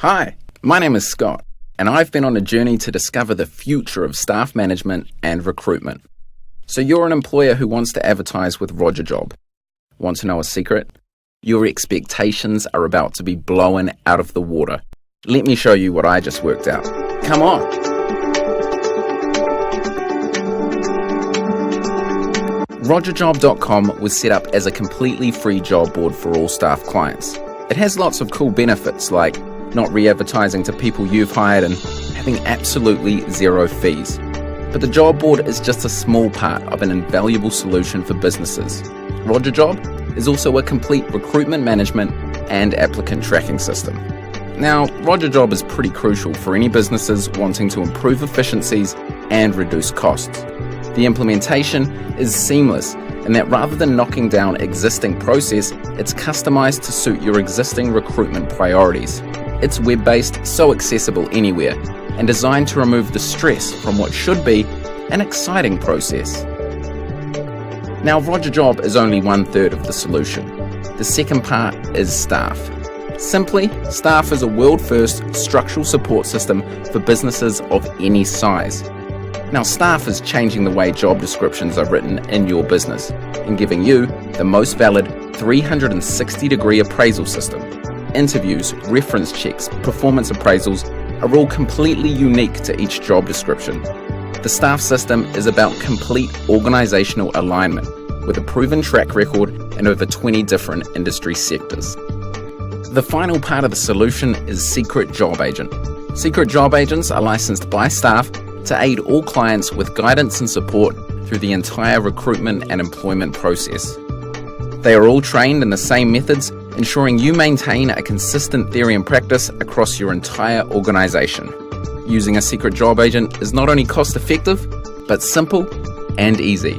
Hi, my name is Scott, and I've been on a journey to discover the future of staff management and recruitment. So you're an employer who wants to advertise with Roger Job. Want to know a secret? Your expectations are about to be blown out of the water. Let me show you what I just worked out. Come on! RogerJob.com was set up as a completely free job board for all staff clients. It has lots of cool benefits like not re-advertising to people you've hired and having absolutely zero fees. But the job board is just a small part of an invaluable solution for businesses. Roger Job is also a complete recruitment management and applicant tracking system. Now, Roger Job is pretty crucial for any businesses wanting to improve efficiencies and reduce costs. The implementation is seamless in that rather than knocking down existing process, it's customized to suit your existing recruitment priorities. It's web-based, so accessible anywhere, and designed to remove the stress from what should be an exciting process. Now, Roger Job is only 1/3 of the solution. The second part is Staff. Simply, Staff is a world-first structural support system for businesses of any size. Now, Staff is changing the way job descriptions are written in your business and giving you the most valid 360-degree appraisal system. Interviews, reference checks, performance appraisals are all completely unique to each job description. The Staff system is about complete organizational alignment with a proven track record in over 20 different industry sectors. The final part of the solution is Secret Job Agent. Secret Job Agents are licensed by Staff to aid all clients with guidance and support through the entire recruitment and employment process. They are all trained in the same methods, ensuring you maintain a consistent theory and practice across your entire organization. Using a Secret Job Agent is not only cost effective, but simple and easy.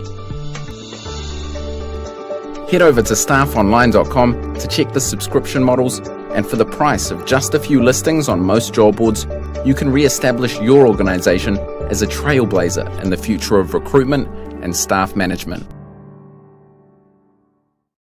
Head over to staffonline.com to check the subscription models, and for the price of just a few listings on most job boards, you can re-establish your organization as a trailblazer in the future of recruitment and staff management.